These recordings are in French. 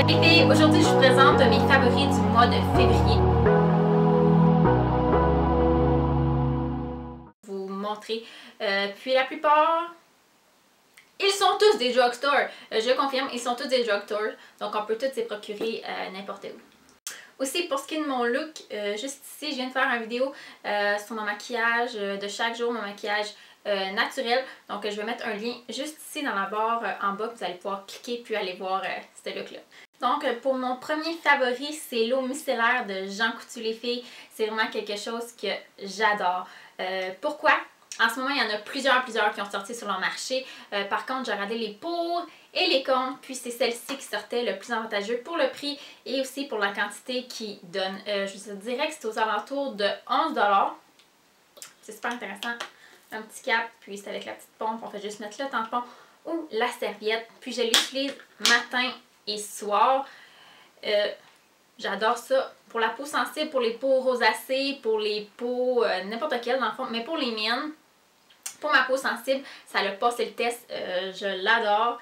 Les filles, aujourd'hui je vous présente mes favoris du mois de février. Vous montrer. Puis la plupart, ils sont tous des drugstores. Je confirme, ils sont tous des drugstores. Donc on peut tous les procurer n'importe où. Aussi, pour ce qui est de mon look, juste ici, je viens de faire une vidéo sur mon maquillage de chaque jour, mon maquillage naturel. Donc, je vais mettre un lien juste ici dans la barre en bas. Vous allez pouvoir cliquer puis aller voir ce look-là. Donc, pour mon premier favori, c'est l'eau micellaire de Jean Coutu les filles. C'est vraiment quelque chose que j'adore. Pourquoi? En ce moment, il y en a plusieurs qui ont sorti sur leur marché. Par contre, j'ai regardé les pour et les contre. Puis c'est celle-ci qui sortait le plus avantageux pour le prix et aussi pour la quantité qu'ils donnent. Je vous dirais que c'est aux alentours de 11 $. C'est super intéressant. Un petit cap, puis c'est avec la petite pompe. On fait juste mettre le tampon ou la serviette. Puis je l'utilise matin et soir. J'adore ça. Pour la peau sensible, pour les peaux rosacées, pour les peaux n'importe quelle dans le fond, mais pour les miennes, pour ma peau sensible, ça a passé le test. Je l'adore.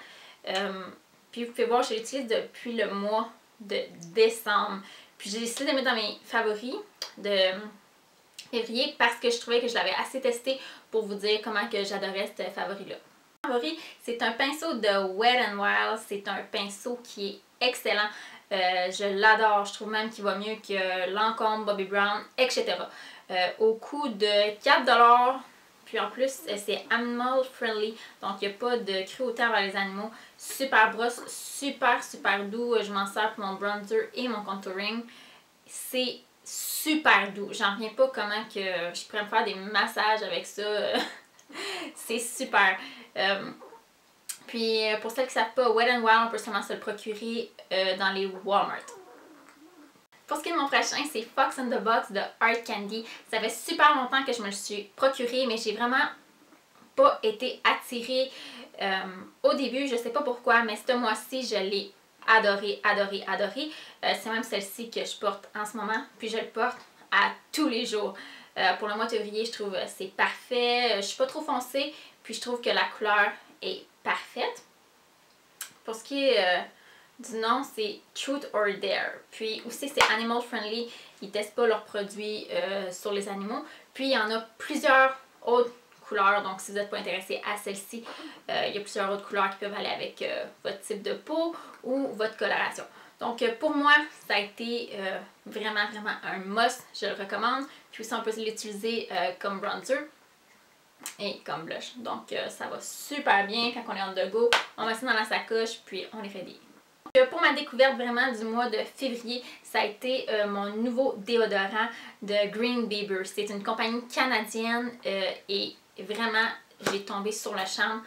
Puis vous pouvez voir, je l'utilise depuis le mois de décembre. Puis j'ai décidé de mettre dans mes favoris de février parce que je trouvais que je l'avais assez testé pour vous dire comment que j'adorais ce favori-là. Favori, c'est un pinceau de Wet n Wild. C'est un pinceau qui est excellent. Je l'adore. Je trouve même qu'il va mieux que Lancôme, Bobbi Brown, etc. Au coût de 4 $. Puis en plus, c'est animal friendly. Donc, il n'y a pas de cruauté envers les animaux. Super brosse, super doux. Je m'en sers pour mon bronzer et mon contouring. C'est super doux. J'en reviens pas comment que je pourrais me faire des massages avec ça. C'est super. Puis pour celles qui ne savent pas, Wet n Wild, on peut seulement se le procurer dans les Walmart. Pour ce qui est de mon prochain, c'est Fox in the Box de Art Candy. Ça fait super longtemps que je me le suis procuré, mais j'ai vraiment pas été attirée au début. Je sais pas pourquoi, mais ce mois-ci, je l'ai adoré. C'est même celle-ci que je porte en ce moment, puis je le porte à tous les jours. Pour le mois de février, je trouve que c'est parfait. Je suis pas trop foncée, puis je trouve que la couleur est parfaite. Pour ce qui est du nom, c'est Truth or Dare. Puis aussi, c'est animal friendly. Ils ne testent pas leurs produits sur les animaux. Puis il y en a plusieurs autres couleurs. Donc si vous n'êtes pas intéressé à celle-ci, il y a plusieurs autres couleurs qui peuvent aller avec votre type de peau ou votre coloration. Donc pour moi, ça a été vraiment un must. Je le recommande. Puis aussi, on peut l'utiliser comme bronzer et comme blush. Donc ça va super bien quand on est on the go. On met ça dans la sacoche, puis on est ready. Pour ma découverte vraiment du mois de février, ça a été mon nouveau déodorant de Green Beaver. C'est une compagnie canadienne et vraiment, j'ai tombé sur le charme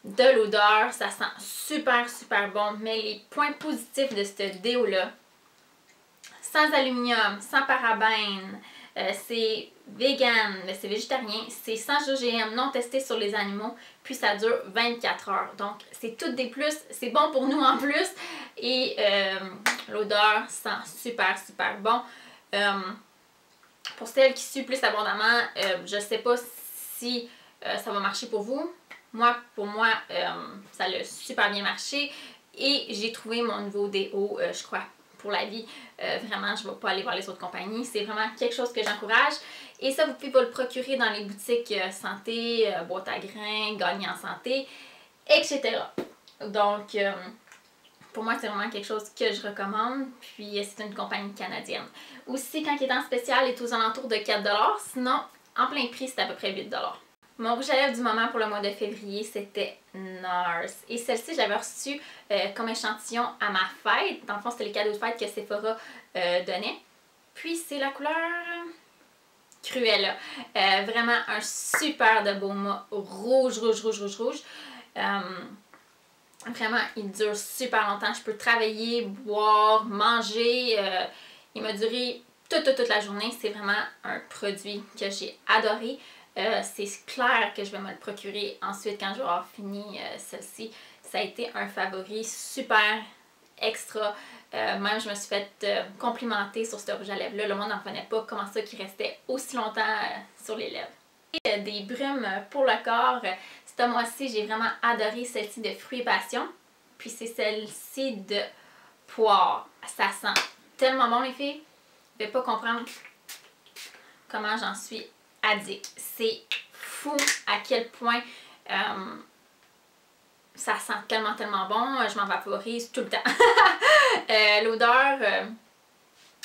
de l'odeur. Ça sent super bon. Mais les points positifs de ce déo-là, sans aluminium, sans parabènes, c'est vegan, c'est végétarien, c'est sans OGM, non testé sur les animaux, puis ça dure 24 heures. Donc c'est tout des plus, c'est bon pour nous en plus et l'odeur sent super bon. Pour celles qui suent plus abondamment, je sais pas si ça va marcher pour vous. Pour moi, ça a super bien marché et j'ai trouvé mon nouveau déo, je crois, pour la vie. Vraiment, je ne vais pas aller voir les autres compagnies. C'est vraiment quelque chose que j'encourage. Et ça, vous pouvez vous le procurer dans les boutiques santé, boîte à grains, gagner en santé, etc. Donc, pour moi, c'est vraiment quelque chose que je recommande. Puis, c'est une compagnie canadienne. Aussi, quand il est en spécial, il est aux alentours de 4 $. Sinon, en plein prix, c'est à peu près 8 $. Mon rouge à lèvres du moment pour le mois de février, c'était NARS. Et celle-ci, je l'avais reçue comme échantillon à ma fête. Dans le fond, c'était les cadeaux de fête que Sephora donnait. Puis, c'est la couleur Cruella. Vraiment un super de beau mat rouge. Vraiment, il dure super longtemps. Je peux travailler, boire, manger. Il m'a duré toute la journée. C'est vraiment un produit que j'ai adoré. C'est clair que je vais me le procurer ensuite quand j'aurai fini celle-ci. Ça a été un favori super extra. Même je me suis fait complimenter sur ce rouge à lèvres-là. Le monde n'en revenait pas comment ça qui restait aussi longtemps sur les lèvres. Et, des brumes pour le corps. Ce mois-ci, j'ai vraiment adoré celle-ci de Fruits et Passion. Puis c'est celle-ci de poire. Ça sent tellement bon, les filles. Vous ne pouvez pas comprendre comment j'en suis addict. C'est fou à quel point ça sent tellement bon. Je m'en vaporise tout le temps. L'odeur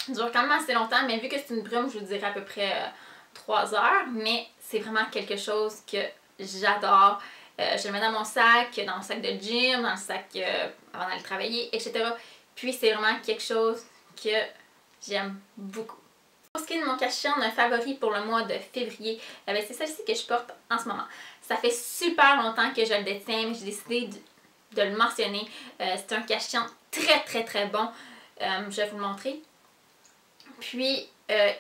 dure quand même assez longtemps, mais vu que c'est une brume, je vous dirais à peu près 3 heures. Mais c'est vraiment quelque chose que j'adore. Je le mets dans mon sac de gym, dans le sac avant d'aller travailler, etc. Puis c'est vraiment quelque chose que j'aime beaucoup. Pour ce qui est de mon cache-chien, un favori pour le mois de février, c'est celle-ci que je porte en ce moment. Ça fait super longtemps que je le détiens, mais j'ai décidé de le mentionner. C'est un cache-chien très bon. Je vais vous le montrer. Puis,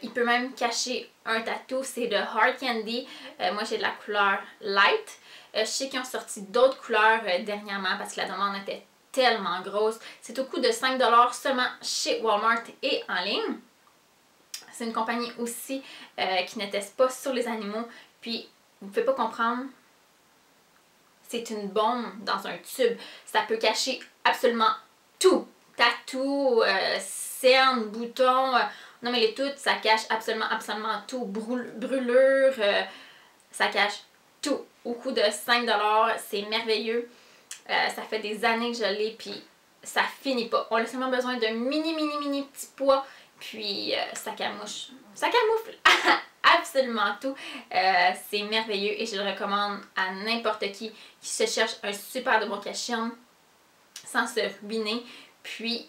il peut même cacher un tatou. C'est de Hard Candy. Moi, j'ai de la couleur Light. Je sais qu'ils ont sorti d'autres couleurs dernièrement parce que la demande était tellement grosse. C'est au coût de 5 $ seulement chez Walmart et en ligne. C'est une compagnie aussi qui ne teste pas sur les animaux. Puis, vous ne pouvez pas comprendre, c'est une bombe dans un tube. Ça peut cacher absolument tout. Tatou, cernes, boutons, non mais les toutes, ça cache absolument tout. Brûlure, ça cache tout. Au coût de 5 $, c'est merveilleux. Ça fait des années que je l'ai, puis ça finit pas. On a seulement besoin d'un mini petit poids. Puis ça camoufle absolument tout. C'est merveilleux et je le recommande à n'importe qui se cherche un super de bon cache-chien sans se ruiner. Puis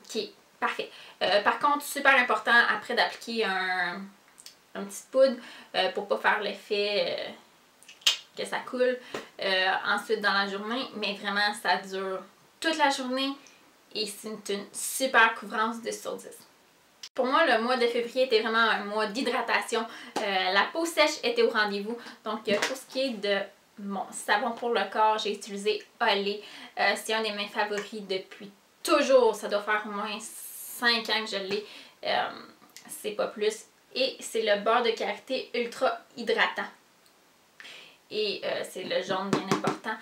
qui est parfait. Par contre, super important après d'appliquer une petite poudre pour pas faire l'effet que ça coule ensuite dans la journée. Mais vraiment, ça dure toute la journée. Et c'est une super couvrance de 10 sur 10. Pour moi, le mois de février était vraiment un mois d'hydratation. La peau sèche était au rendez-vous. Donc, pour ce qui est de mon savon pour le corps, j'ai utilisé Olé. C'est un de mes favoris depuis toujours. Ça doit faire au moins 5 ans que je l'ai. C'est pas plus. Et c'est le beurre de karité ultra hydratant. Et c'est le jaune bien important.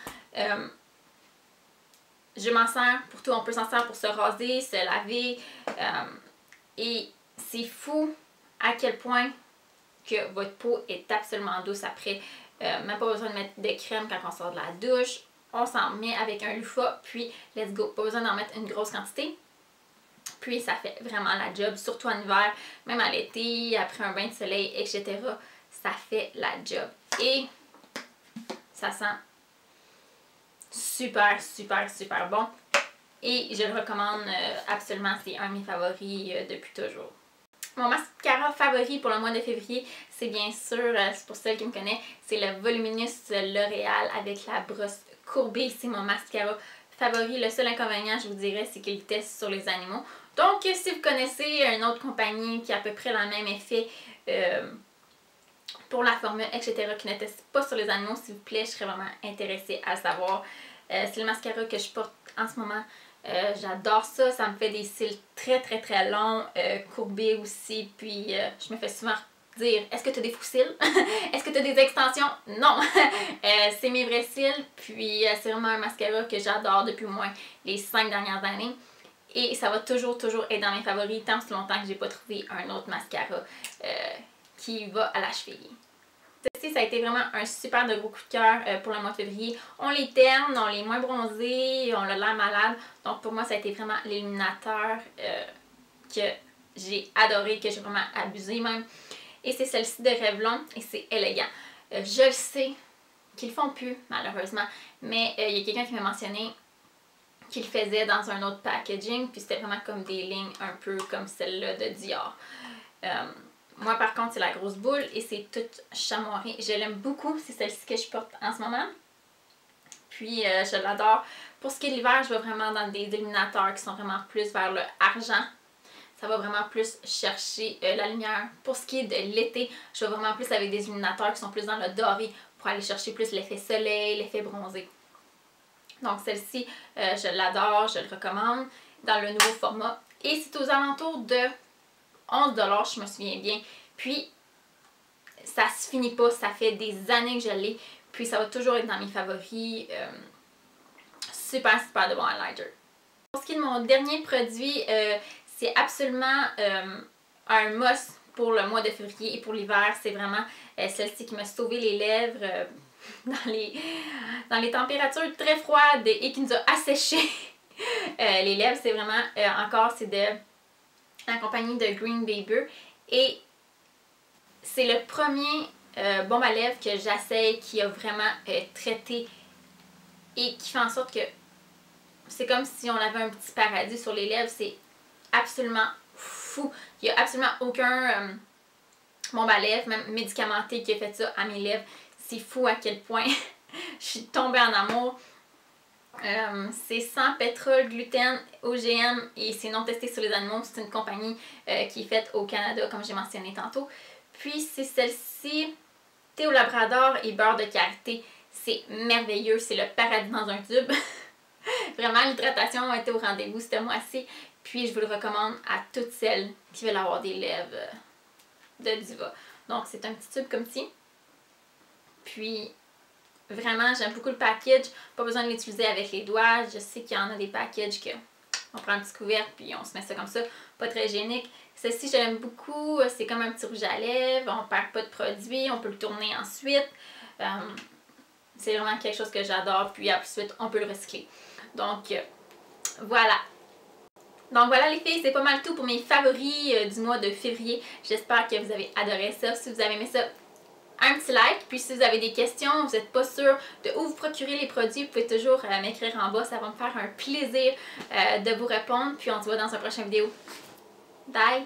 Je m'en sers pour tout. On peut s'en servir pour se raser, se laver. Et c'est fou à quel point que votre peau est absolument douce après. Même pas besoin de mettre de crème quand on sort de la douche. On s'en met avec un loofah, puis let's go. Pas besoin d'en mettre une grosse quantité. Puis ça fait vraiment la job, surtout en hiver, même à l'été, après un bain de soleil, etc. Ça fait la job. Et ça sent super bon. Et je le recommande absolument, c'est un de mes favoris depuis toujours. Mon mascara favori pour le mois de février, c'est bien sûr, c'est pour celle qui me connaît, c'est le Voluminous L'Oréal avec la brosse courbée. C'est mon mascara favori. Le seul inconvénient, je vous dirais, c'est qu'il teste sur les animaux. Donc, si vous connaissez une autre compagnie qui a à peu près le même effet pour la formule, etc., qui ne teste pas sur les animaux, s'il vous plaît, je serais vraiment intéressée à le savoir. C'est le mascara que je porte en ce moment. J'adore ça, ça me fait des cils très longs, courbés aussi, puis je me fais souvent dire, est-ce que tu as des faux cils? Est-ce que tu as des extensions? Non! C'est mes vrais cils, puis c'est vraiment un mascara que j'adore depuis au moins les 5 dernières années. Et ça va toujours être dans mes favoris tant si longtemps que j'ai pas trouvé un autre mascara qui va à la cheville. Ceci, ça a été vraiment un super de gros coup de cœur pour le mois de février. On les terne, on les moins bronzés, on a l'air malade. Donc pour moi, ça a été vraiment l'illuminateur que j'ai adoré, que j'ai vraiment abusé même. Et c'est celle-ci de Revlon et c'est élégant. Je le sais qu'ils le font plus, malheureusement. Mais il y a quelqu'un qui m'a mentionné qu'il faisait dans un autre packaging. Puis c'était vraiment comme des lignes un peu comme celle-là de Dior. Moi, par contre, c'est la grosse boule et c'est toute chamoirée. Je l'aime beaucoup. C'est celle-ci que je porte en ce moment. Puis, je l'adore. Pour ce qui est de l'hiver, je vais vraiment dans des illuminateurs qui sont vraiment plus vers le argent. Ça va vraiment plus chercher la lumière. Pour ce qui est de l'été, je vais vraiment plus avec des illuminateurs qui sont plus dans le doré pour aller chercher plus l'effet soleil, l'effet bronzé. Donc, celle-ci, je l'adore, je le recommande dans le nouveau format. Et c'est aux alentours de 11 $, je me souviens bien. Puis, ça se finit pas. Ça fait des années que je l'ai. Puis, ça va toujours être dans mes favoris. Super de bon highlighter. Pour ce qui est de mon dernier produit, c'est absolument un must pour le mois de février et pour l'hiver. C'est vraiment celle-ci qui m'a sauvé les lèvres dans les températures très froides et qui nous a asséché les lèvres. C'est vraiment, c'est de la compagnie de Green Baby. Et c'est le premier baume à lèvres que j'essaye qui a vraiment traité et qui fait en sorte que c'est comme si on avait un petit paradis sur les lèvres. C'est absolument fou. Il n'y a absolument aucun baume à lèvres, même médicamenté, qui a fait ça à mes lèvres. C'est fou à quel point je suis tombée en amour. C'est sans pétrole, gluten, OGM et c'est non testé sur les animaux. C'est une compagnie qui est faite au Canada, comme j'ai mentionné tantôt. Puis c'est celle-ci, thé au labrador et beurre de karité. C'est merveilleux, c'est le paradis dans un tube. Vraiment, l'hydratation a été au rendez-vous ce mois-ci. Puis je vous le recommande à toutes celles qui veulent avoir des lèvres de diva. Donc c'est un petit tube comme ci. Puis vraiment, j'aime beaucoup le package. Pas besoin de l'utiliser avec les doigts. Je sais qu'il y en a des packages que on prend un petit couvercle puis on se met ça comme ça. Pas très hygiénique. Celle-ci, je l'aime beaucoup. C'est comme un petit rouge à lèvres. On perd pas de produit. On peut le tourner ensuite. C'est vraiment quelque chose que j'adore. Puis ensuite, on peut le recycler. Donc, voilà. Donc voilà les filles, c'est pas mal tout pour mes favoris du mois de février. J'espère que vous avez adoré ça. Si vous avez aimé ça, un petit like. Puis si vous avez des questions, vous n'êtes pas sûr de où vous procurer les produits, vous pouvez toujours m'écrire en bas. Ça va me faire un plaisir de vous répondre. Puis on se voit dans une prochaine vidéo. Bye!